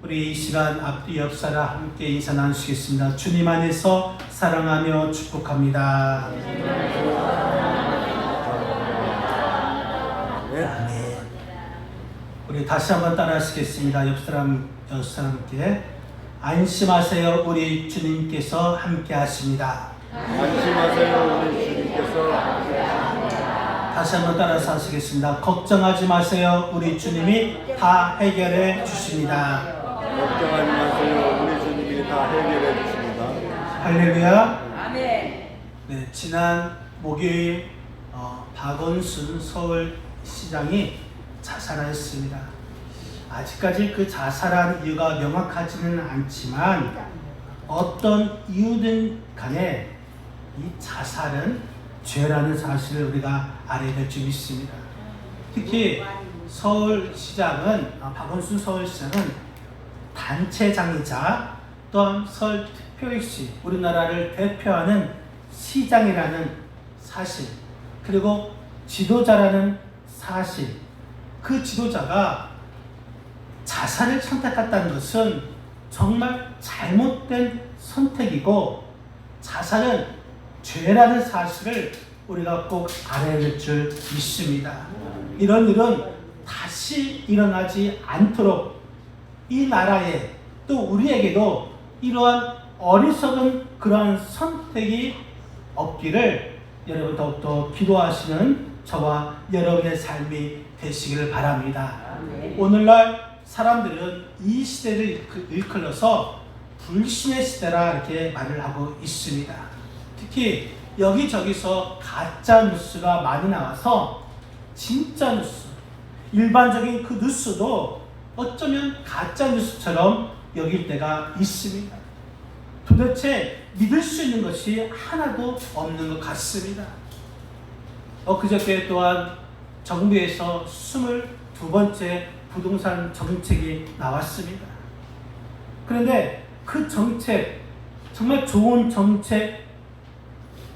우리 이 시간 앞뒤 옆사람 함께 인사 나누시겠습니다. 주님 안에서 사랑하며 축복합니다. 아멘. 우리 다시 한번 따라하시겠습니다. 옆사람께 안심하세요. 우리 주님께서 함께 하십니다. 안심하세요. 우리 주님께서 함께 하십니다. 다시 한번 따라서 하시겠습니다. 걱정하지 마세요. 우리 주님이 다 해결해 주십니다. 걱정하지 마세요. 우리 주님이 다 해결해 주십니다. 할렐루야. 아멘. 네, 지난 목요일 박원순 서울시장이 자살하였습니다. 아직까지 그 자살한 이유가 명확하지는 않지만 어떤 이유든 간에 이 자살은 죄라는 사실을 우리가 알아야 될 줄 믿습니다. 특히 서울시장은 박원순 서울시장은 단체장이자 또한 서울특별시 우리나라를 대표하는 시장이라는 사실, 그리고 지도자라는 사실, 그 지도자가 자살을 선택했다는 것은 정말 잘못된 선택이고 자살은 죄라는 사실을 우리가 꼭 알아야 될 줄 믿습니다. 이런 일은 다시 일어나지 않도록 이 나라에 또 우리에게도 이러한 어리석은 그러한 선택이 없기를 여러분 더욱더 기도하시는 저와 여러분의 삶이 되시기를 바랍니다. 오늘날 사람들은 이 시대를 일컬어서 불신의 시대라 이렇게 말을 하고 있습니다. 특히 여기저기서 가짜 뉴스가 많이 나와서 진짜 뉴스, 일반적인 그 뉴스도 어쩌면 가짜 뉴스처럼 여길 때가 있습니다. 도대체 믿을 수 있는 것이 하나도 없는 것 같습니다. 그저께 또한 정부에서 22번째 부동산 정책이 나왔습니다. 그런데 그 정책, 정말 좋은 정책,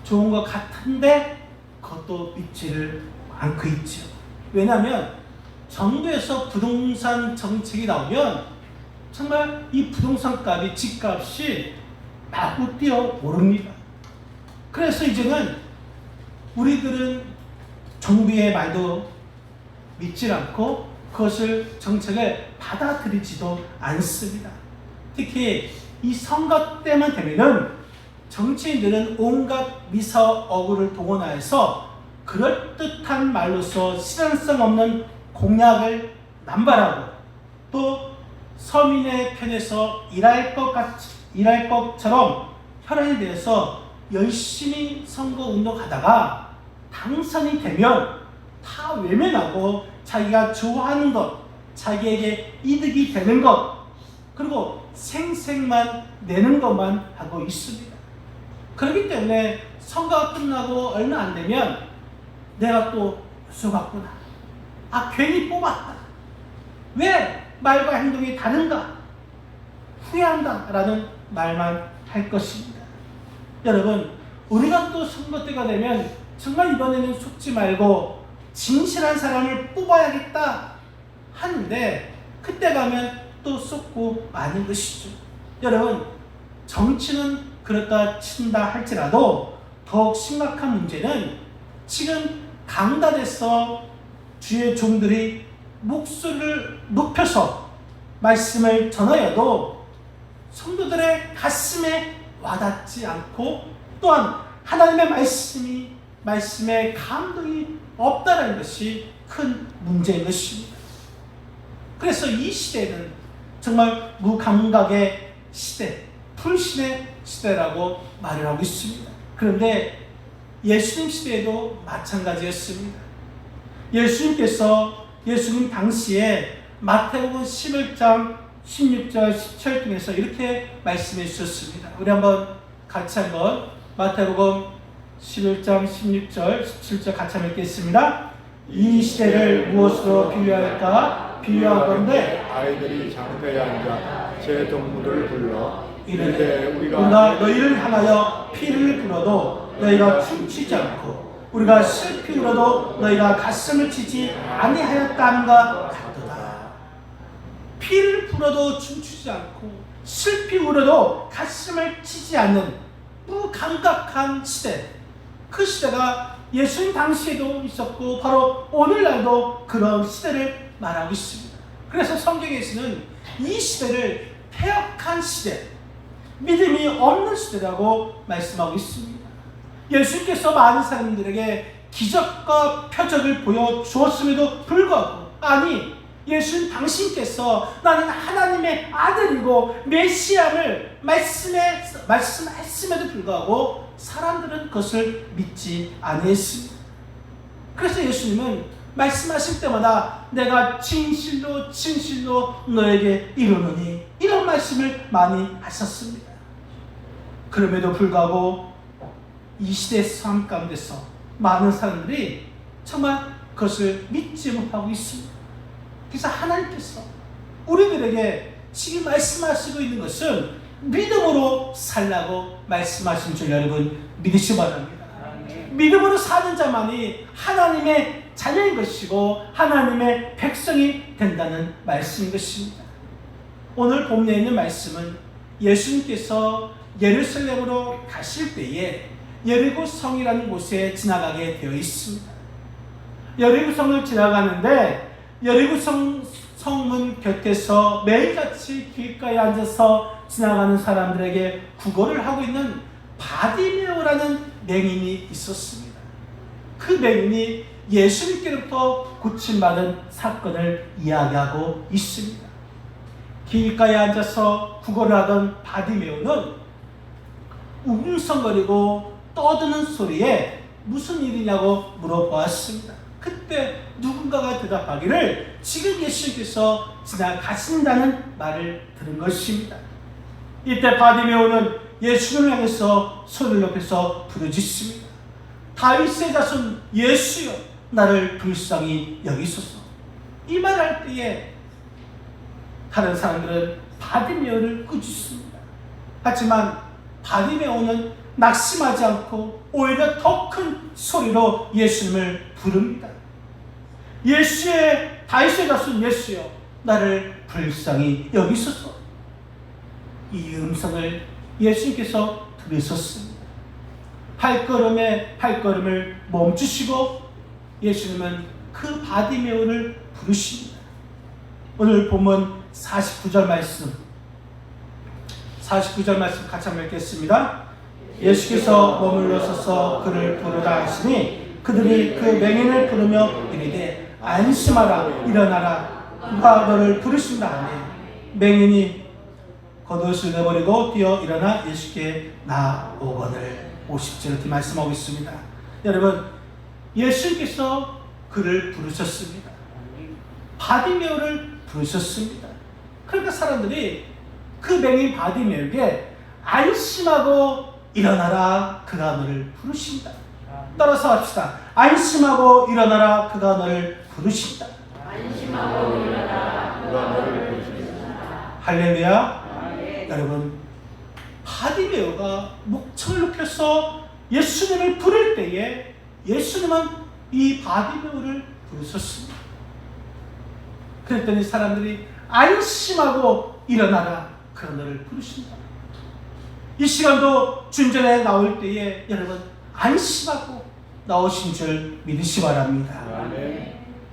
좋은 것 같은데 그것도 믿지를 않고 있죠. 왜냐하면 정부에서 부동산 정책이 나오면 정말 이 부동산 값이, 집값이 마구 뛰어오릅니다. 그래서 이제는 우리들은 정부의 말도 믿지 않고 그것을 정책을 받아들이지도 않습니다. 특히 이 선거 때만 되면은 정치인들은 온갖 미사어구를 동원하여서 그럴듯한 말로서 실현성 없는 공약을 남발하고 또 서민의 편에서 일할 것처럼 혈안이 되어서 열심히 선거 운동하다가 당선이 되면 다 외면하고 자기가 좋아하는 것, 자기에게 이득이 되는 것, 그리고 생색만 내는 것만 하고 있습니다. 그렇기 때문에 선거가 끝나고 얼마 안 되면 내가 또 수고했구나, 괜히 뽑았다, 왜 말과 행동이 다른가, 후회한다 라는 말만 할 것입니다. 여러분, 우리가 또 선거 때가 되면 정말 이번에는 속지 말고 진실한 사람을 뽑아야겠다 하는데 그때 가면 또 쏟고 마는 것이죠. 여러분, 정치는 그렇다 친다 할지라도 더욱 심각한 문제는 지금 강단에서 주의 종들이 목소리를 높여서 말씀을 전하여도 성도들의 가슴에 와닿지 않고 또한 하나님의 말씀에 감동이 없다는 것이 큰 문제인 것입니다. 그래서 이 시대는 정말 무감각의 시대, 불신의 시대라고 말을 하고 있습니다. 그런데 예수님 시대에도 마찬가지였습니다. 예수님 당시에 마태복음 11장 16절 17절 중에서 이렇게 말씀해 주셨습니다. 우리 같이 한번 마태복음 11장 16절 17절 같이 한번 읽겠습니다. 이 시대를 무엇으로 비유할까? 비유하건대 아이들이 장터에 앉아 제 동무를 불러 이르되 우리가 너희를 향하여 피를 불어도 너희가 춤추지 않고 우리가 슬피 울어도 너희가 가슴을 치지 아니하였다는가 같도다. 피를 불어도 춤추지 않고 슬피 울어도 가슴을 치지 않는 무감각한 시대, 그 시대가 예수님 당시에도 있었고 바로 오늘날도 그런 시대를 말하고 있습니다. 그래서 성경에서는 이 시대를 패역한 시대, 믿음이 없는 시대라고 말씀하고 있습니다. 예수님께서 많은 사람들에게 기적과 표적을 보여주었음에도 불구하고, 아니 예수님 당신께서 나는 하나님의 아들이고 메시아를 말씀했음에도 불구하고 사람들은 그것을 믿지 않았습니다. 그래서 예수님은 말씀하실 때마다 내가 진실로 진실로 너에게 이르노니, 이런 말씀을 많이 하셨습니다. 그럼에도 불구하고 이 시대의 삶 가운데서 많은 사람들이 정말 그것을 믿지 못하고 있습니다. 그래서 하나님께서 우리들에게 지금 말씀하시고 있는 것은 믿음으로 살라고 말씀하신 줄 여러분 믿으시기 바랍니다. 믿음으로 사는 자만이 하나님의 자녀인 것이고 하나님의 백성이 된다는 말씀인 것입니다. 오늘 본문에 있는 말씀은 예수님께서 예루살렘으로 가실 때에 여리고 성이라는 곳에 지나가게 되어 있습니다. 여리고 성을 지나가는데 여리고 성문 곁에서 매일같이 길가에 앉아서 지나가는 사람들에게 구걸을 하고 있는 바디메오라는 맹인이 있었습니다. 그 맹인이 예수님께로부터 고침받은 사건을 이야기하고 있습니다. 길가에 앉아서 구걸을 하던 바디메오는 웅성거리고 떠드는 소리에 무슨 일이냐고 물어보았습니다. 그때 누군가가 대답하기를 지금 예수님께서 지나가신다는 말을 들은 것입니다. 이때 바디메오는 예수를 향해서 손을 높여서 부르짖습니다. 다윗의 자손 예수여, 나를 불쌍히 여기소서. 이 말할 때에 다른 사람들은 바디메오를 꾸짖습니다. 하지만 바디메오는 낙심하지 않고 오히려 더 큰 소리로 예수님을 부릅니다. 예수의 다윗의 자손 예수여, 나를 불쌍히 여기소서. 이 음성을 예수님께서 들으셨습니다. 발걸음을 멈추시고 예수님은 그 바디메오를 부르십니다. 오늘 본문 49절 말씀 같이 한번 읽겠습니다. 예수께서 머물러 서서 그를 부르라 하시니 그들이 그 맹인을 부르며 이르되 안심하라, 일어나라, 그가 너를 부르신다 하니 맹인이 겉옷을 내버리고 뛰어 일어나 예수께 나오거늘. 50절 이렇게 말씀하고 있습니다. 여러분, 예수님께서 그를 부르셨습니다. 바디메오를 부르셨습니다. 그러니까 사람들이 그 맹인 바디메오에게 안심하고 일어나라, 그가 너를 부르신다. 따라서 합시다. 안심하고 일어나라, 그가 너를 부르신다. 안심하고 일어나라, 그가 너를 부르신다. 할렐루야. 여러분, 바디메오가 목청을 높여서 예수님을 부를 때에 예수님은 이 바디메오를 부르셨습니다. 그랬더니 사람들이 안심하고 일어나라, 그가 너를 부르신다. 이 시간도 준전에 나올 때에 여러분 안심하고 나오신 줄 믿으시 바랍니다.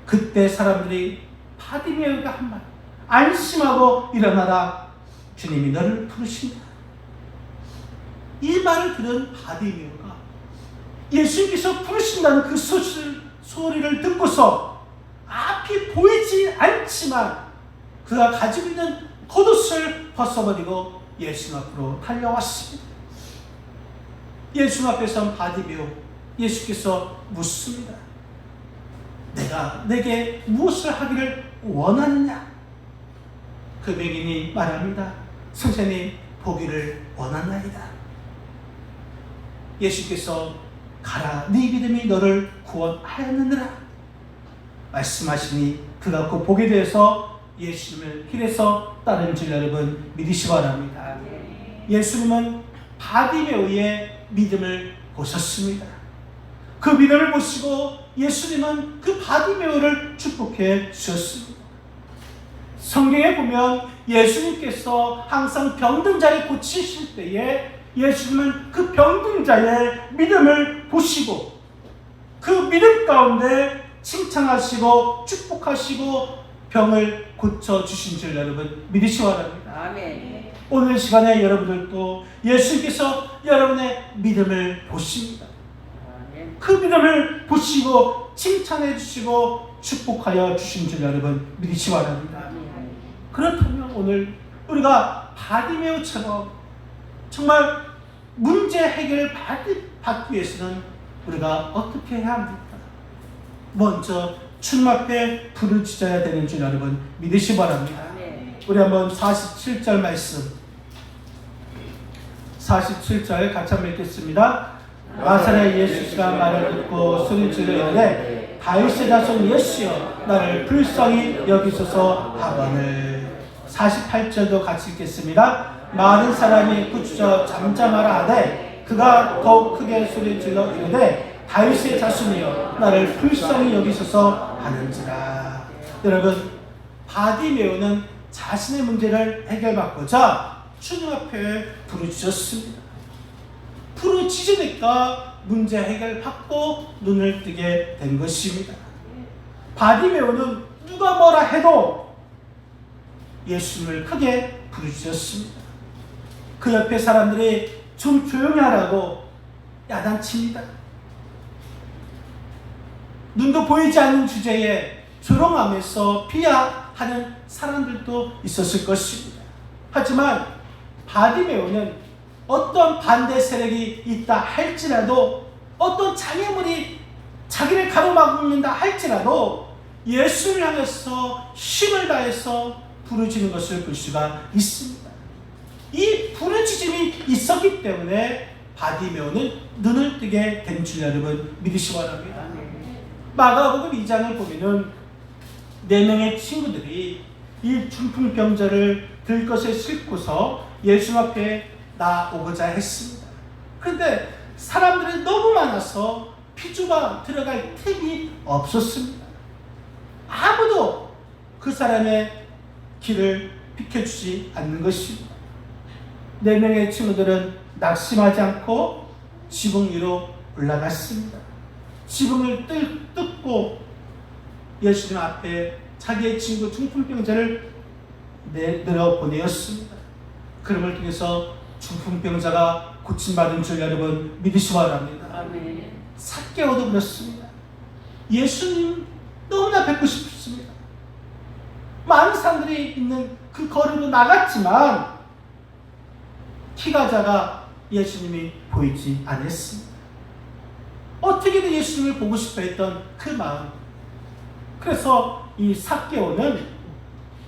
그때 사람들이 바디메오가 한 말, 안심하고 일어나라, 주님이 너를 부르신다. 이 말을 들은 바디메오가 예수님께서 부르신다는 그 소리를 듣고서 앞이 보이지 않지만 그가 가지고 있는 겉옷을 벗어버리고 예수님 앞으로 달려왔습니다. 예수님 앞에 선 바디메오, 예수께서 묻습니다. 내게 무엇을 하기를 원하느냐? 그 맹인이 말합니다. 선생님, 보기를 원하나이다. 예수께서 가라, 네 믿음이 너를 구원하였느니라 말씀하시니 그가 그 보게 되어서 예수님을 길에서 따른 줄 여러분 믿으시 바랍니다. 예수님은 바디메오의 믿음을 보셨습니다. 그 믿음을 보시고 예수님은 그 바디메오를 축복해 주셨습니다. 성경에 보면 예수님께서 항상 병든 자를 고치실 때에 예수님은 그 병든 자의 믿음을 보시고 그 믿음 가운데 칭찬하시고 축복하시고 병을 고쳐주신 줄 여러분 믿으시기 바랍니다. 아멘. 오늘 시간에 여러분들도 예수님께서 여러분의 믿음을 보십니다. 아멘. 그 믿음을 보시고 칭찬해 주시고 축복하여 주신 줄 여러분 믿으시기 바랍니다. 그렇다면 오늘 우리가 바디메오처럼 정말 문제 해결을 받기 위해서는 우리가 어떻게 해야 합니까? 먼저 주님 앞에 부르짖어야 되는 줄 여러분 믿으시기 바랍니다. 아멘. 우리 한번 47절 말씀 47절 같이 한번 읽겠습니다. 나사렛 예수가 말을 듣고 소리질러 이르되 다윗의 자손 예수여 나를 불쌍히 여기소서 하거늘. 48절도 같이 읽겠습니다. 많은 사람이 꾸짖어 잠잠하라 하되 그가 더욱 크게 소리질러 이르되 다윗의 자손이여 나를 불쌍히 여기소서 하는지라. 여러분 바디메오는 자신의 문제를 해결받고자 주님 앞에 부르짖었습니다. 부르짖으니까 문제 해결받고 눈을 뜨게 된 것입니다. 바디메오는 누가 뭐라 해도 예수님을 크게 부르짖었습니다. 그 옆에 사람들이 좀 조용히 하라고 야단칩니다. 눈도 보이지 않는 주제에 조롱하면서 비하하는 사람들도 있었을 것입니다. 하지만 바디메오는 어떤 반대 세력이 있다 할지라도 어떤 장애물이 자기를 가로막는다 할지라도 예수를 향해서 힘을 다해서 부르짖는 것을 볼 수가 있습니다. 이 부르짖음이 있었기 때문에 바디메오는 눈을 뜨게 된 줄 여러분 믿으시기 바랍니다. 마가복음 2장을 보면은 4명의 친구들이 이 중풍병자를 들 것을 싣고서 예수 앞에 나오고자 했습니다. 그런데 사람들이 너무 많아서 피조가 들어갈 틈이 없었습니다. 아무도 그 사람의 길을 비켜주지 않는 것입니다. 4명의 친구들은 낙심하지 않고 지붕 위로 올라갔습니다. 지붕을 뜯고 예수님 앞에 자기의 친구 중풍병자를 내려 보내었습니다. 그럼을 통해서 중풍병자가 고침받은 줄 여러분 믿으시기 바랍니다. 아멘. 삭개오도 그렇습니다. 예수님 너무나 뵙고 싶습니다. 많은 사람들이 있는 그 거리로 나갔지만 키가 작아 예수님이 보이지 않았습니다. 어떻게든 예수님을 보고 싶어 했던 그 마음. 그래서 이 삭개오는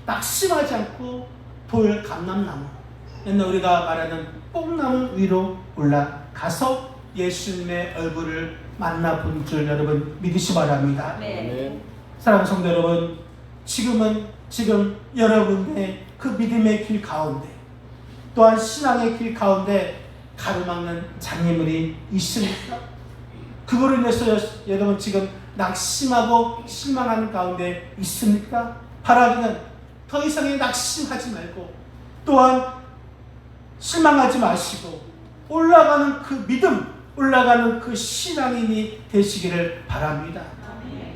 낙심하지 않고 돌 감람나무, 옛날 우리가 말하는 뽕나무 위로 올라가서 예수님의 얼굴을 만나본 줄 여러분 믿으시 바랍니다. 아멘. 사랑하는 성도 여러분, 지금 여러분의 그 믿음의 길 가운데 또한 신앙의 길 가운데 가로막는 장애물이 있습니까? 그거로 인해서 여러분 지금 낙심하고 실망하는 가운데 있습니까? 바라기는 더 이상의 낙심하지 말고 또한 실망하지 마시고 올라가는 그 믿음, 올라가는 그 신앙인이 되시기를 바랍니다.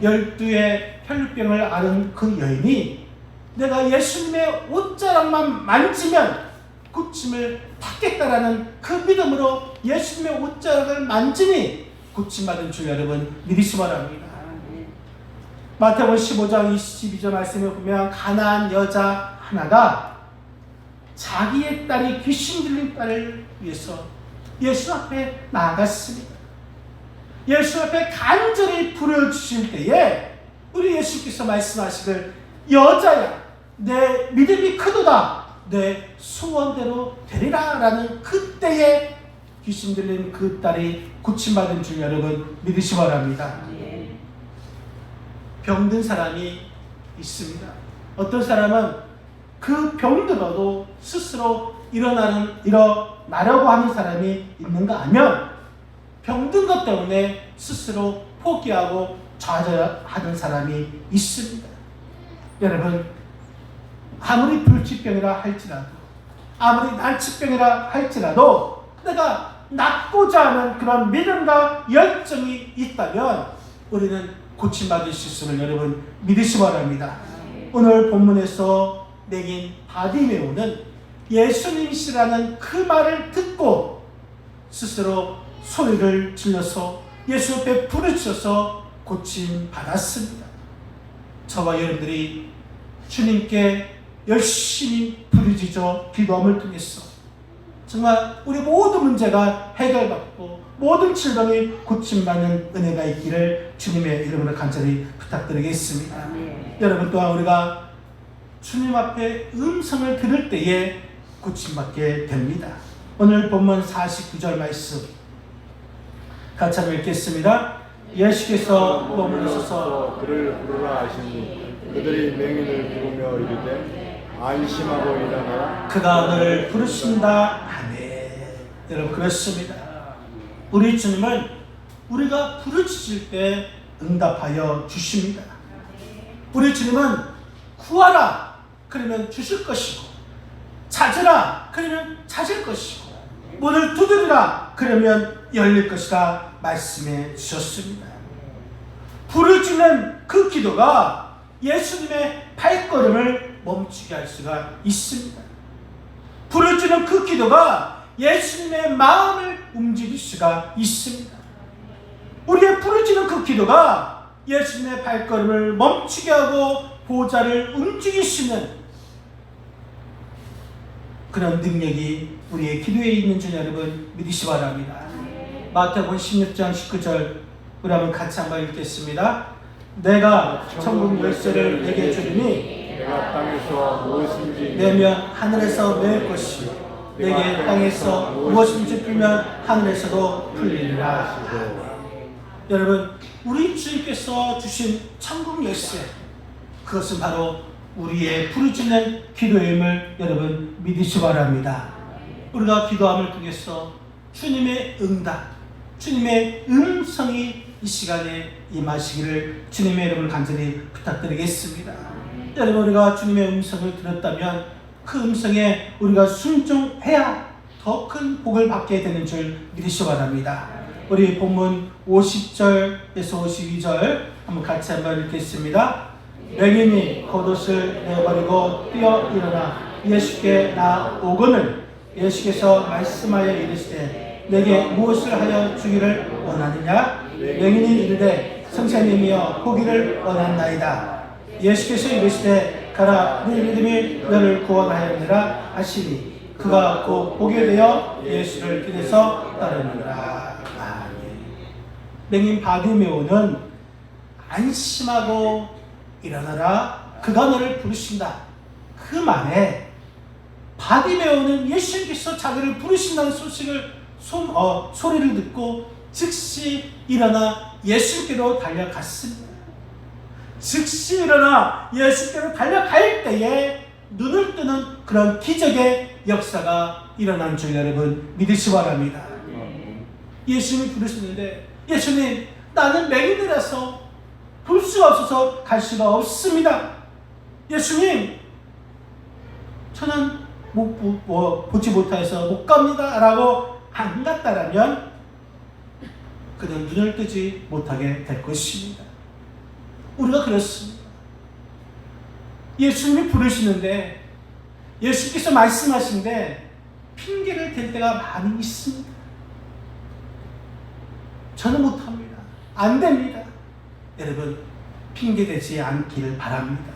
12의 혈루병을 앓은 그 여인이 내가 예수님의 옷자락만 만지면 고침을 받겠다라는 그 믿음으로 예수님의 옷자락을 만지니 고침받은 줄 여러분 믿으시기 바랍니다. 마태복음 15장 22절 말씀을 보면 가나안 여자 하나가 자기의 딸이 귀신 들린 딸을 위해서 예수 앞에 나아갔습니다. 예수 앞에 간절히 부르짖을 때에 우리 예수께서 말씀하시길 여자야 내 믿음이 크도다 내 소원대로 되리라 라는 그때에 귀신 들린 그 딸이 고침받은 줄 여러분 믿으시기 바랍니다. 병든 사람이 있습니다. 어떤 사람은 그 병들어도 스스로 일어나려고 하는 사람이 있는가 하면 병든 것 때문에 스스로 포기하고 좌절하는 사람이 있습니다. 여러분 아무리 불치병이라 할지라도, 아무리 난치병이라 할지라도 내가 낫고자 하는 그런 믿음과 열정이 있다면 우리는 고침받을 수 있음을 여러분 믿으시기 바랍니다. 오늘 본문에서 맹인 바디메오는 예수님이시라는 그 말을 듣고 스스로 소리를 질러서 예수 앞에 부르짖어서 고침받았습니다. 저와 여러분들이 주님께 열심히 부르짖어 기도함을 통해서 정말 우리 모든 문제가 해결받고 모든 질병이 고침받는 은혜가 있기를 주님의 이름으로 간절히 부탁드리겠습니다. 여러분 또한 우리가 주님 앞에 음성을 들을 때에 고침받게 됩니다. 오늘 본문 49절 말씀 같이 한번 읽겠습니다. 예수께서 머물러서서 그를 부르라 하시니 그들이 맹인을 부르며 이르되 안심하고 일어나라. 그가 너를 부르신다 하네. 여러분 그렇습니다. 우리 주님은 우리가 부르짖을 때 응답하여 주십니다. 우리 주님은 구하라 그러면 주실 것이고, 찾으라 그러면 찾을 것이고, 문을 두드리라 그러면 열릴 것이라 말씀해 주셨습니다. 부르짖는 그 기도가 예수님의 발걸음을 멈추게 할 수가 있습니다. 부르짖는 그 기도가 예수님의 마음을 움직일 수가 있습니다. 우리의 부르짖는 그 기도가 예수님의 발걸음을 멈추게 하고 보좌를 움직이시는 그런 능력이 우리의 기도에 있는 줄 여러분 믿으시기 바랍니다. 마태복음 16장 19절 우리 한번 같이 한번 읽겠습니다. 내가 천국 열쇠를 내게 주리니 내가 땅에서 무엇인지 내면 하늘에서 매일 것이요 내게 땅에서 무엇인지 풀면 하늘에서도 풀리리라. 여러분 우리 주님께서 주신 천국 열쇠, 그것은 바로 우리의 부르짖는 기도임을 여러분 믿으시기 바랍니다. 우리가 기도함을 통해서 주님의 응답, 주님의 음성이 이 시간에 임하시기를 주님의 이름을 간절히 부탁드리겠습니다. 여러분 우리가 주님의 음성을 들었다면 그 음성에 우리가 순종해야 더 큰 복을 받게 되는 줄 믿으시기 바랍니다. 우리 본문 50절에서 52절 한번 같이 한번 읽겠습니다. 맹인이 겉옷을 내버리고 뛰어 일어나 예수께 나오거늘 예수께서 말씀하여 이르시되 내게 무엇을 하여 주기를 원하느냐? 맹인이 이르되 선생님이여 보기를 원한나이다. 예수께서 이르시되 가라 네 믿음이 너를 구원하였느라 하시니 그가 곧 보게 되어 예수를 길에서 따르느니라. 아멘. 맹인 바디메오는 안심하고 일어나라 그가 너를 부르신다 그 말에 바디메오는 예수님께서 자기를 부르신다는 소리를 듣고 즉시 일어나 예수께로 달려갔습니다. 즉시 일어나 예수께로 달려갈 때에 눈을 뜨는 그런 기적의 역사가 일어난 줄 여러분 믿으시기 바랍니다. 예수님이 부르시는데 예수님 나는 맹인이라서 볼 수가 없어서 갈 수가 없습니다. 예수님 저는 보지 못해서 못 갑니다 라고 안 갔다라면 그는 눈을 뜨지 못하게 될 것입니다. 우리가 그렇습니다. 예수님이 부르시는데 예수께서 말씀하시는데 핑계를 댈 때가 많이 있습니다. 저는 못합니다. 안 됩니다. 여러분 핑계대지 않기를 바랍니다.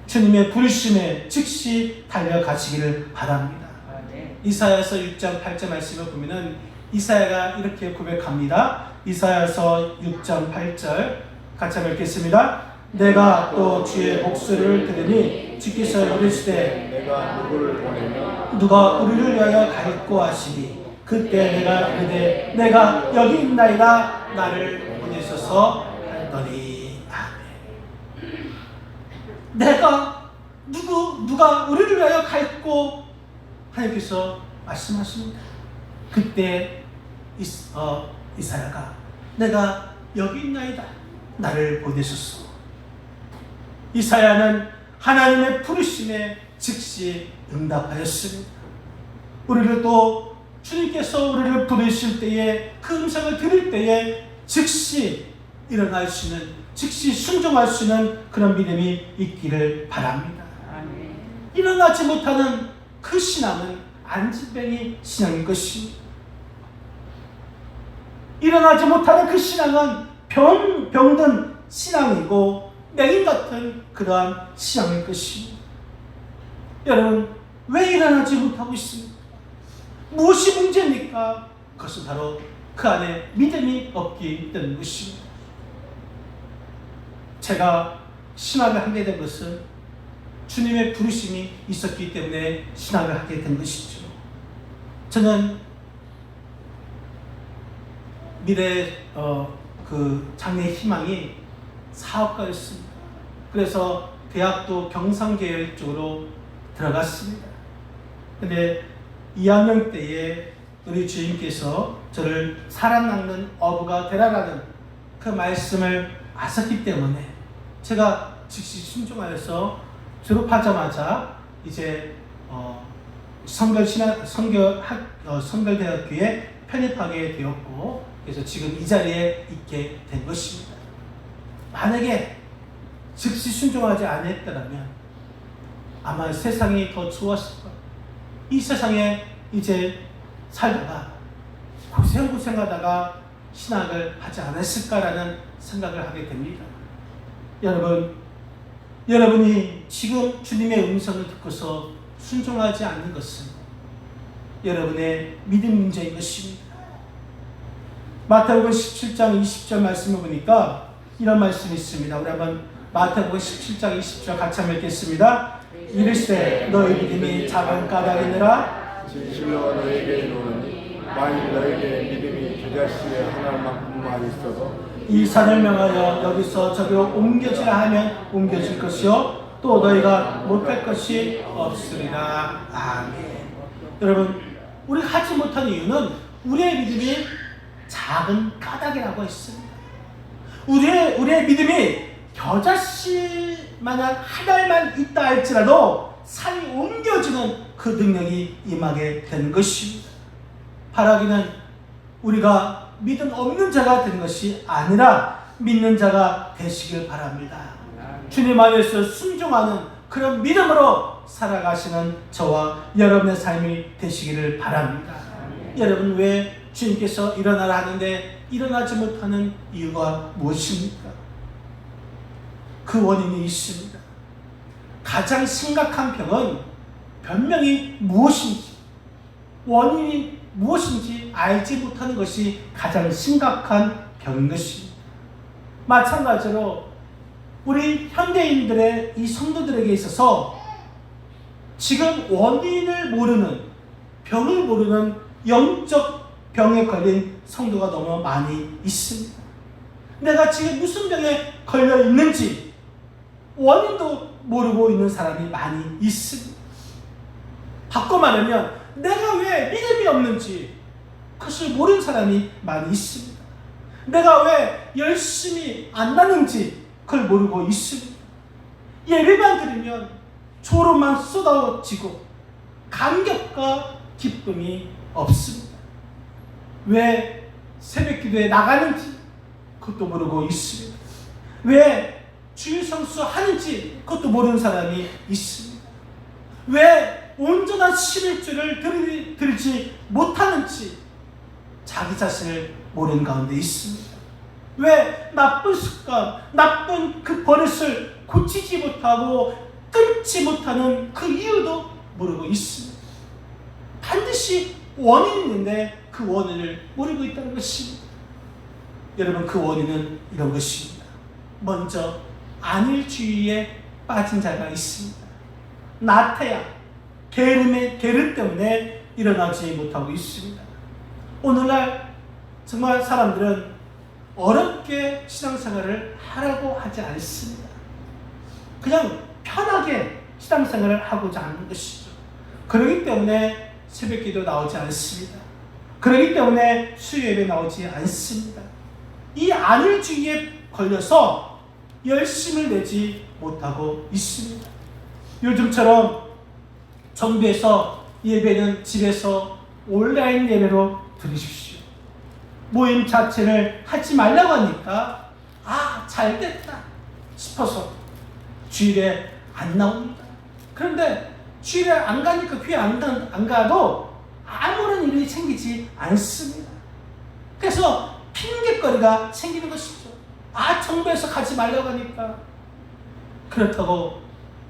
주님의 부르심에 즉시 달려가시기를 바랍니다. 이사야서 6장 8절 말씀을 보면은 이사야가 이렇게 고백합니다. 이사야서 6장 8절 같이 한번 읽겠습니다. 내가 또 주의 목소리를 들으니 주께서 이르시되 내가 누구를 보내며 누가 우리를 위하여 갈고 하시니 그때 내가 이르되 내가 여기 있나이다 나를 보내소서 하였더니 아멘. 내가 누가 우리를 위하여 갈고 하나님께서 말씀하십니다. 그때 이사야가 내가 여기 있나이다 나를 보내소서. 이사야는 하나님의 부르심에 즉시 응답하였습니다. 우리를 또 주님께서 우리를 부르실 때에 그 음성을 들을 때에 즉시 일어날 수 있는, 즉시 순종할 수 있는 그런 믿음이 있기를 바랍니다. 일어나지 못하는 그 신앙은 안진뱅이 신앙인 것입니다. 일어나지 못하는 그 신앙은 병든 신앙이고 맹인 같은 그러한 신앙인 것입니다. 여러분, 왜 일어나지 못하고 있습니까? 무엇이 문제입니까? 그것은 바로 그 안에 믿음이 없기 때문인 것입니다. 제가 신학을 하게 된 것은 주님의 부르심이 있었기 때문에 신학을 하게 된 것이죠. 저는 미래 그 장래 희망이 사업가였습니다. 그래서 대학도 경상계열 쪽으로 들어갔습니다. 근데 2학년 때에 우리 주님께서 저를 사람 낚는 어부가 되라라는 그 말씀을 아셨기 때문에 제가 즉시 순종하여서 졸업하자마자 이제 성결대학교에 편입하게 되었고, 그래서 지금 이 자리에 있게 된 것입니다. 만약에 즉시 순종하지 않았더라면 아마 세상이 더 좋았을 거예요. 이 세상에 이제 살다가 고생하다가 신학을 하지 않았을까라는 생각을 하게 됩니다. 여러분이 지금 주님의 음성을 듣고서 순종하지 않는 것은 여러분의 믿음 문제인 것입니다. 마태복음 17장 20절 말씀을 보니까 이런 말씀이 있습니다. 우리 한번 마태복음 17장 20절 같이 한번 읽겠습니다. 이르시되 너희 믿음이 작은 까닭이니라. 진실로 너에게 이르노니 만일 너에게 믿음이 겨자씨의 하나만큼만 있어도 이 산을 명하여 여기서 저기로 옮겨지라 하면 옮겨질 것이요 또 너희가 못할 것이 없으리라. 아멘. 여러분, 우리가 하지 못한 이유는 우리의 믿음이 작은 까닭이라고 했습니다. 우리의 믿음이 겨자씨만한 한 알만 있다 할지라도 산이 옮겨지는 그 능력이 임하게 되는 것입니다. 바라기는 우리가 믿음 없는 자가 되는 것이 아니라 믿는 자가 되시길 바랍니다. 주님 안에서 순종하는 그런 믿음으로 살아가시는 저와 여러분의 삶이 되시기를 바랍니다. 여러분, 왜 주님께서 일어나라 하는데 일어나지 못하는 이유가 무엇입니까? 그 원인이 있습니다. 가장 심각한 병은 변명이 무엇인지, 원인이 무엇인지 알지 못하는 것이 가장 심각한 병인 것입니다. 마찬가지로 우리 현대인들의 이 성도들에게 있어서 지금 원인을 모르는, 병을 모르는 영적 병에 걸린 성도가 너무 많이 있습니다. 내가 지금 무슨 병에 걸려 있는지 원인도 모르고 있는 사람이 많이 있습니다. 바꿔 말하면 내가 왜 믿음이 없는지 그것을 모르는 사람이 많이 있습니다. 내가 왜 열심히 안 나는지 그걸 모르고 있습니다. 예배만 드리면 졸음만 쏟아지고 감격과 기쁨이 없습니다. 왜 새벽 기도에 나가는지 그것도 모르고 있습니다. 왜 주일 성수 하는지 그것도 모르는 사람이 있습니다. 왜 온전한 11주를 들지 못하는지 자기 자신을 모르는 가운데 있습니다. 왜 나쁜 습관, 나쁜 그 버릇을 고치지 못하고 끊지 못하는 그 이유도 모르고 있습니다. 반드시 원인이 있는데 그 원인을 모르고 있다는 것입니다. 여러분, 그 원인은 이런 것입니다. 먼저 안일주의에 빠진 자가 있습니다. 나태함, 게으름 때문에 일어나지 못하고 있습니다. 오늘날 정말 사람들은 어렵게 신앙생활을 하라고 하지 않습니다. 그냥 편하게 신앙생활을 하고자 하는 것이죠. 그렇기 때문에 새벽기도 나오지 않습니다. 그렇기 때문에 수요예배 나오지 않습니다. 이 안일주의에 걸려서 열심을 내지 못하고 있습니다. 요즘처럼 정부에서 예배는 집에서 온라인 예배로 드리십시오. 모임 자체를 하지 말라고 하니까 잘됐다 싶어서 주일에 안 나옵니다. 그런데 주일에 안 가니까 교회 안 가도 아무런 일이 생기지 않습니다. 그래서 핑계거리가 생기는 것이죠. 정부에서 가지 말라고 하니까. 그렇다고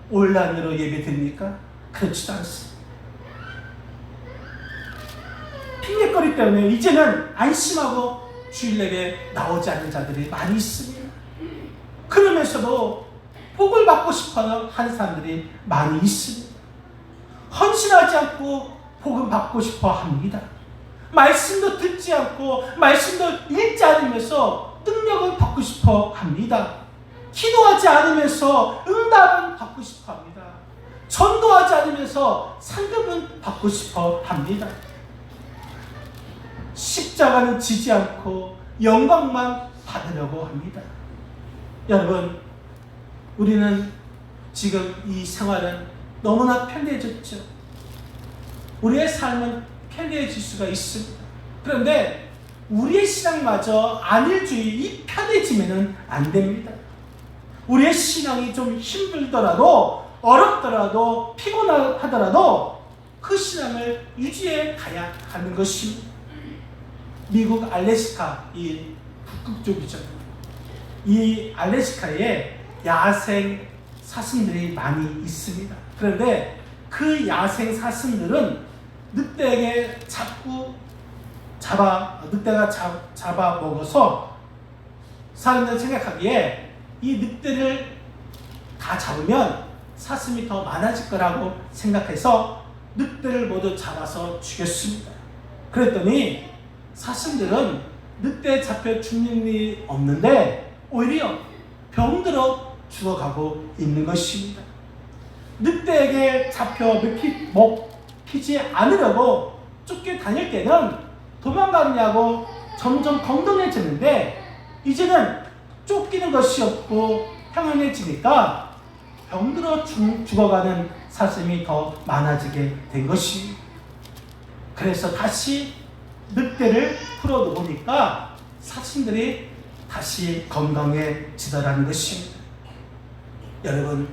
온라인으로 예배 드립니까? 그렇지도 않습니다. 핑계거리 때문에 이제는 안심하고 주일 예배 나오지 않는 자들이 많이 있습니다. 그러면서도 복을 받고 싶어 하는 사람들이 많이 있습니다. 헌신하지 않고 복을 받고 싶어 합니다. 말씀도 듣지 않고 말씀도 읽지 않으면서 능력을 받고 싶어 합니다. 기도하지 않으면서 응답은 받고 싶어 합니다. 전도하지 않으면서 상급은 받고 싶어 합니다. 십자가는 지지 않고 영광만 받으려고 합니다. 여러분, 우리는 지금 이 생활은 너무나 편리해졌죠. 우리의 삶은 편리해질 수가 있습니다. 그런데 우리의 신앙마저 안일주의 이 편해지면 안 됩니다. 우리의 신앙이 좀 힘들더라도 어렵더라도 피곤하더라도 그 신앙을 유지해 가야 하는 것입니다. 미국 알래스카 이 북극 쪽이죠. 이 알래스카에 야생 사슴들이 많이 있습니다. 그런데 그 야생 사슴들은 늑대에게 늑대가 잡아 먹어서 사람들이 생각하기에 이 늑대를 다 잡으면 사슴이 더 많아질 거라고 생각해서 늑대를 모두 잡아서 죽였습니다. 그랬더니 사슴들은 늑대에 잡혀 죽는 일이 없는데 오히려 병들어 죽어가고 있는 것입니다. 늑대에게 잡혀 먹히지 않으려고 쫓겨다닐 때는 도망가느냐고 점점 건강해지는데 이제는 쫓기는 것이 없고 평안해지니까 병들어 죽어가는 사슴이 더 많아지게 된 것입니다. 그래서 다시 늑대를 풀어놓으니까 사슴들이 다시 건강해지더라는 것입니다. 여러분,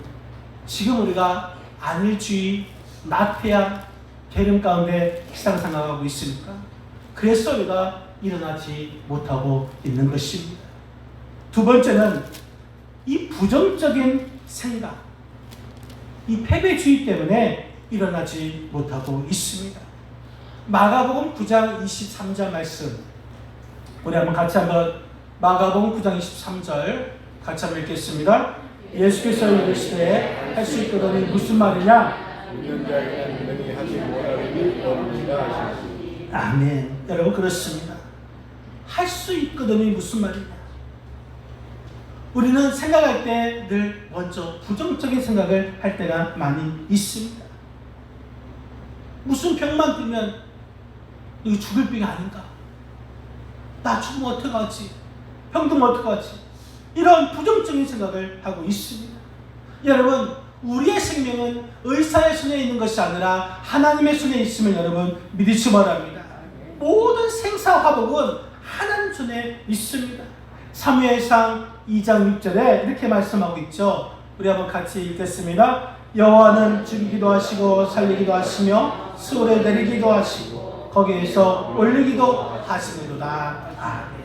지금 우리가 안일주의, 나태함, 게으름 가운데 일상생활하고 있습니까? 그래서 우리가 일어나지 못하고 있는 것입니다. 두 번째는 이 부정적인 생각, 이 패배주의 때문에 일어나지 못하고 있습니다. 마가복음 9장 23절 말씀, 우리 한번 마가복음 9장 23절 같이 한번 읽겠습니다. 예수께서 이르시되 할 수 있거든이 무슨 말이냐? 있는 자에게는 능히 하지 못하리니 없느니라 하시니. 아멘. 여러분, 그렇습니다. 할 수 있거든이 무슨 말이냐? 우리는 생각할 때 늘 먼저 부정적인 생각을 할 때가 많이 있습니다. 무슨 병만 들면 이거 죽을 병이 아닌가? 나 죽으면 어떡하지? 병들면 어떡하지? 이런 부정적인 생각을 하고 있습니다. 여러분, 우리의 생명은 의사의 손에 있는 것이 아니라 하나님의 손에 있음을 여러분 믿으시기 바랍니다. 모든 생사화복은 하나님 손에 있습니다. 사무엘상 2장 6절에 이렇게 말씀하고 있죠. 우리 한번 같이 읽겠습니다. 여호와는 죽이기도 하시고 살리기도 하시며 수월에 내리기도 하시고 거기에서 올리기도 하시느로다. 아멘.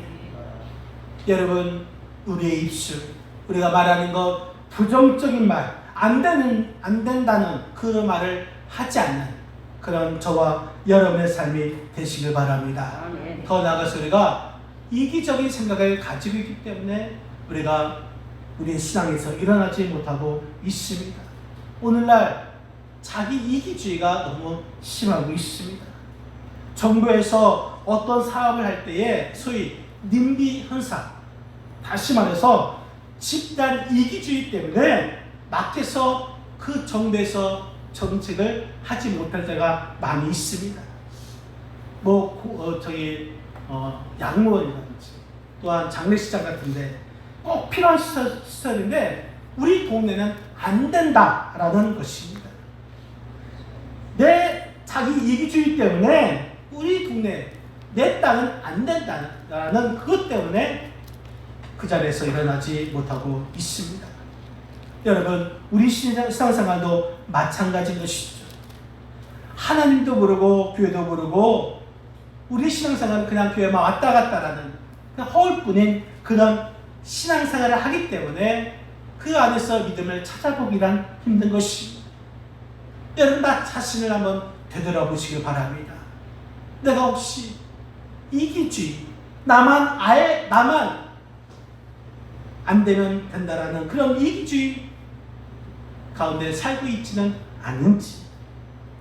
여러분, 우리의 입술, 우리가 말하는 것, 부정적인 말, 안 된다는 그 말을 하지 않는 그런 저와 여러분의 삶이 되시길 바랍니다. 아멘. 더 나아가서 우리가 이기적인 생각을 가지고 있기 때문에 우리가 우리의 신앙에서 일어나지 못하고 있습니다. 오늘날 자기 이기주의가 너무 심하고 있습니다. 정부에서 어떤 사업을 할 때에 소위 님비 현상, 다시 말해서 집단 이기주의 때문에 막혀서 그 정부에서 정책을 하지 못할 때가 많이 있습니다. 양로원이라든지 또한 장례식장 같은데 꼭 필요한 시설인데 우리 동네는 안 된다라는 것입니다. 내 자기 이기주의 때문에 우리 동네, 내 땅은 안 된다라는 그것 때문에 그 자리에서 일어나지 못하고 있습니다. 여러분, 우리 신앙생활도 마찬가지인 것이죠. 하나님도 모르고 교회도 모르고 우리 신앙생활은 그냥 교회만 왔다 갔다라는 그냥 허울뿐인 그런 신앙생활을 하기 때문에 그 안에서 믿음을 찾아보기란 힘든 것입니다. 여러분, 나 자신을 한번 되돌아보시길 바랍니다. 내가 혹시 이기주의, 나만 안 되면 된다라는 그런 이기주의 가운데 살고 있지는 않은지,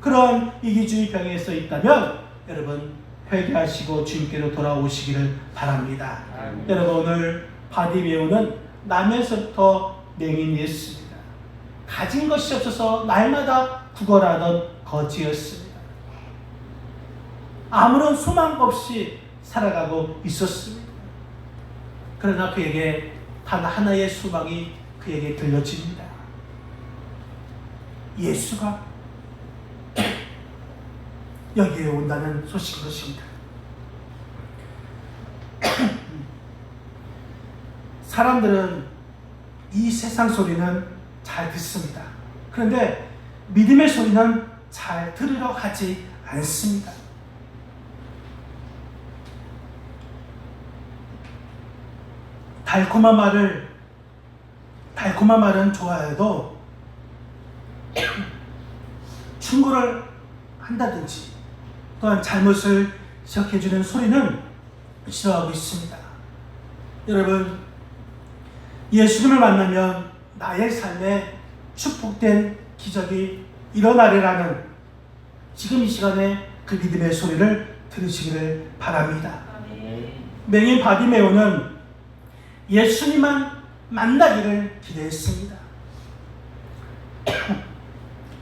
그런 이기주의 병에서 있다면 여러분 회개하시고 주님께로 돌아오시기를 바랍니다. 여러분, 오늘 바디메오는 나면서부터 맹인이었습니다. 가진 것이 없어서 날마다 구걸하던 거지였습니다. 아무런 소망 없이 살아가고 있었습니다. 그러나 그에게 단 하나의 소망이 그에게 들려집니다. 예수가 여기에 온다는 소식인 것입니다. 사람들은 이 세상 소리는 잘 듣습니다. 그런데 믿음의 소리는 잘 들으러 하지 않습니다. 달콤한 말은 좋아해도 충고를 한다든지 또한 잘못을 지적해주는 소리는 싫어하고 있습니다. 여러분, 예수님을 만나면 나의 삶에 축복된 기적이 일어나리라는 지금 이 시간에 그 믿음의 소리를 들으시기를 바랍니다. 맹인 바디메오는 예수님만 만나기를 기대했습니다.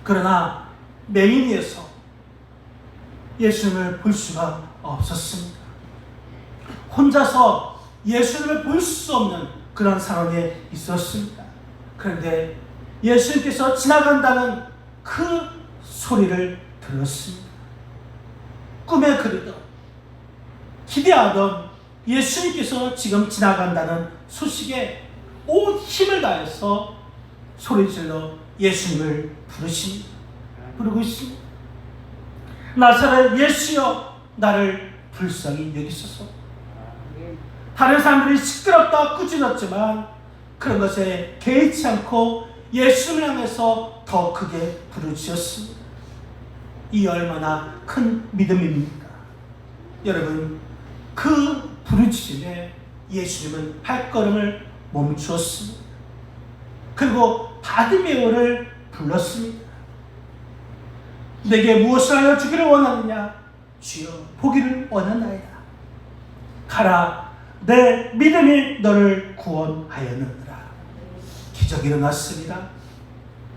그러나 맹인이어서 예수님을 볼 수가 없었습니다. 혼자서 예수님을 볼 수 없는 그런 상황에 있었습니다. 그런데 예수님께서 지나간다는 그 소리를 들었습니다. 꿈에 그리던 기대하던 예수님께서 지금 지나간다는 소식에 온 힘을 다해서 소리질러 예수님을 부르고 있습니다. 나사렛 예수여, 나를 불쌍히 여기소서. 다른 사람들이 시끄럽다 꾸짖었지만 그런 것에 개의치 않고 예수님을 향해서 더 크게 부르짖었습니다. 이 얼마나 큰 믿음입니까? 여러분, 그 부르짖음에 예수님은 발걸음을 멈추었습니다. 그리고 바디메오를 불렀습니다. 내게 무엇을 하여 주기를 원하느냐? 주여, 보기를 원하나이다. 가라, 내 믿음이 너를 구원하였느니라. 기적이 일어났습니다.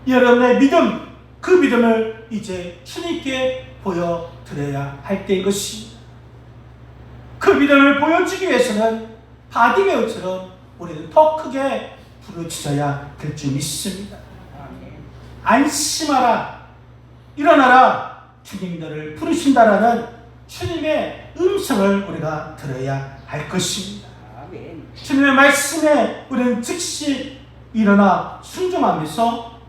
여러분의 믿음, 그 믿음을 이제 주님께 보여드려야 할 때인 것입니다. 그 믿음을 보여주기 위해서는 바디메오처럼 우리는 더 크게 부르짖어야 될 줄 믿습니다. 안심하라, 일어나라, 주님이 너를 부르신다라는 주님의 음성을 우리가 들어야 할 것입니다. 주님의 말씀에 우리는 즉시 일어나 순종하면서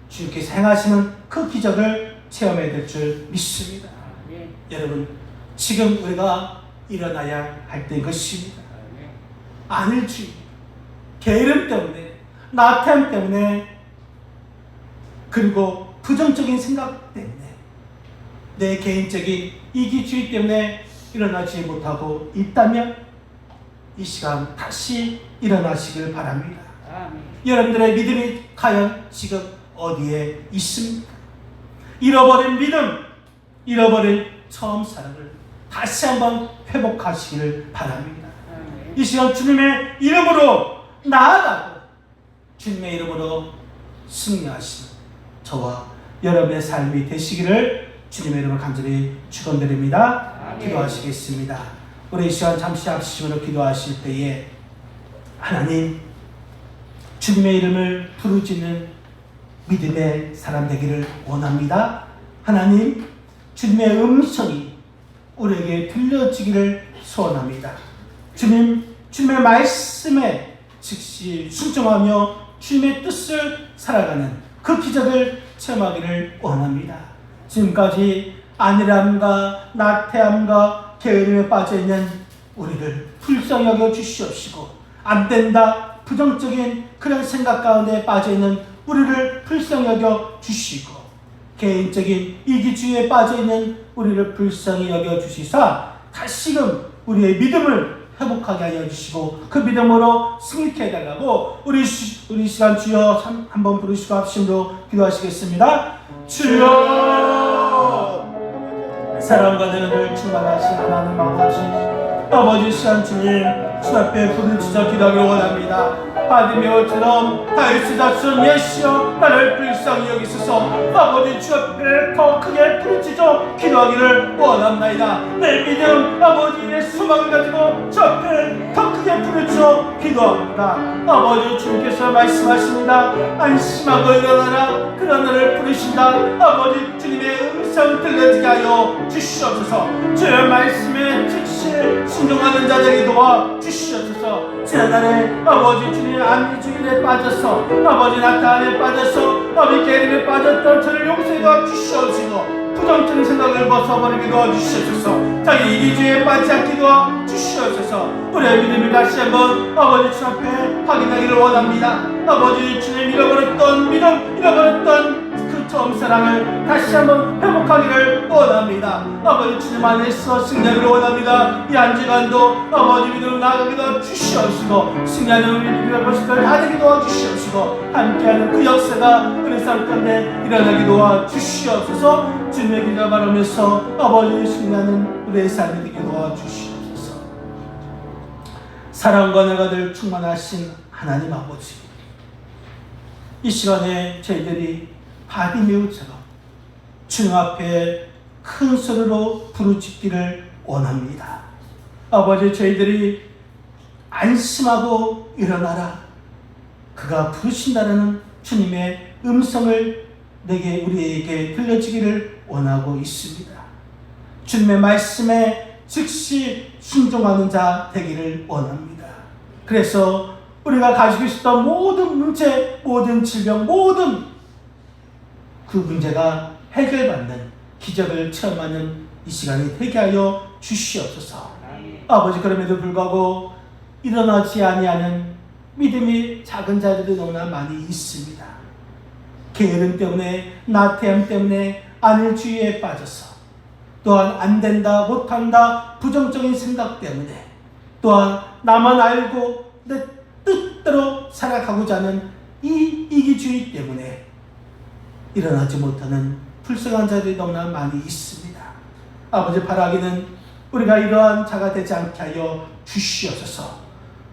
주님께서 행하시는 그 기적을 체험해야 될 줄 믿습니다. 여러분, 지금 우리가 일어나야 할 때인 것입니다. 안일주의, 게으름 때문에, 나태함 때문에, 그리고 부정적인 생각 때문에, 내 개인적인 이기주의 때문에 일어나지 못하고 있다면 이 시간 다시 일어나시길 바랍니다. 여러분들의 믿음이 과연 지금 어디에 있습니까? 잃어버린 믿음, 잃어버린 처음 사랑을 다시 한번 회복하시기를 바랍니다. 이 시간 주님의 이름으로 나아가고 주님의 이름으로 승리하시는 저와 여러분의 삶이 되시기를 주님의 이름으로 간절히 축원드립니다. 기도하시겠습니다. 우리 이 시간 잠시 합심으로 기도하실 때에 하나님, 주님의 이름을 부르짖는 믿음의 사람 되기를 원합니다. 하나님, 주님의 음성이 우리에게 들려지기를 소원합니다. 주님, 주님의 말씀에 즉시 순종하며 주님의 뜻을 살아가는 그 기적을 체험하기를 원합니다. 지금까지 안일함과 나태함과 게으름에 빠져있는 우리를 불쌍히 여겨 주시옵시고, 안된다 부정적인 그런 생각 가운데 빠져있는 우리를 불쌍히 여겨 주시고, 개인적인 이기주의에 빠져있는 우리를 불쌍히 여겨 주시사 다시금 우리의 믿음을 회복하게 하여 주시고 그 믿음으로 승리케 해달라고 우리 시간 주여 한번 부르시고 합심으로 기도하시겠습니다. 주여, 사랑과 능력을 충만하신 하나님 아버지, 시간 주님 주 앞에 부르짖어 기도하기를 원합니다. 바디메오처럼 다윗의 자손 예시여 나를 불쌍히 여기소서. 아버지, 주 앞에 더 크게 부르짖어 기도하기를 원합니다. 내 믿음 아버지의 소망을 가지고 주 앞에 더 크게 부르짖어 기도합니다. 아버지, 주님께서 말씀하십니다. 안심하고 일어나라. 그런 나를 부르신다. 아버지, 주님의 음성을 들려지게 하여 주시옵소서. 주의 말씀에 즉시 순종하는 자들이 도와 주시옵소서. 지난날에 아버지 주님의 안리주일에 빠져서 아버지 나타안에 빠져서 아버지 게으름에 빠졌던 저를 용서해 주시옵시고 부정적인 생각을 벗어버리게 도와주시옵소서. 자기 이기주의에 빠지지 않게 도와주시옵소서. 우리의 믿음을 다시 한번 아버지 주 앞에 확인하기를 원합니다. 아버지 주님, 잃어버렸던 믿음, 잃어버렸던 그 처음 사랑을 다시 한번 회복하기를 원합니다. 아버지 주님 안에서 승리하기를 원합니다. 이 한 주간도 아버지 믿음을 나아가기도 주시옵시고 승리하는 우리 믿음의 모습을 하되게 도와주시옵시고 함께하는 그 역사가 우리 삶 가운데 일어나게 도와주시옵소서. 주님의 길을 바라면서 아버지 승리하는 우리의 삶이 되게 도와주시옵소서. 사랑과 내가들 충만하신 하나님 아버지, 이 시간에 저희들이 바디메오처럼 주님 앞에 큰 소리로 부르짖기를 원합니다. 아버지, 저희들이 안심하고 일어나라. 그가 부르신다는 주님의 음성을 우리에게 들려지기를 원하고 있습니다. 주님의 말씀에 즉시 순종하는 자 되기를 원합니다. 그래서 우리가 가지고 있었던 모든 문제, 모든 질병, 모든 그 문제가 해결받는 기적을 체험하는 이 시간이 되게 하여 주시옵소서. 아버지, 그럼에도 불구하고 일어나지 아니하는 믿음이 작은 자들이 너무나 많이 있습니다. 게으름 때문에, 나태함 때문에, 안일주의에 빠져서, 또한 안된다, 못한다, 부정적인 생각 때문에, 또한 나만 알고 내 뜻대로 살아가고자 하는 이 이기주의 때문에 일어나지 못하는 불쌍한 자들이 너무나 많이 있습니다. 아버지, 바라기는 우리가 이러한 자가 되지 않게 하여 주시옵소서.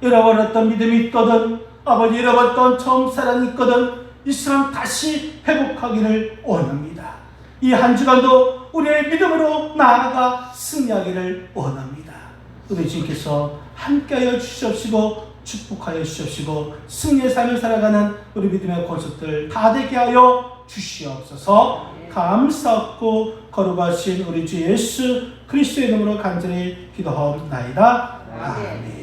잃어버렸던 믿음이 있거든, 아버지 잃어버렸던 처음 사랑이 있거든, 이 시간 다시 회복하기를 원합니다. 이 한 주간도 우리의 믿음으로 나아가 승리하기를 원합니다. 우리 주님께서 함께하여 주시옵시고 축복하여 주시옵시고 승리의 삶을 살아가는 우리 믿음의 권속들 다 되게 하여 주시옵소서. 감사하고 거룩하신 우리 주 예수 그리스도의 이름으로 간절히 기도하옵나이다. 아멘.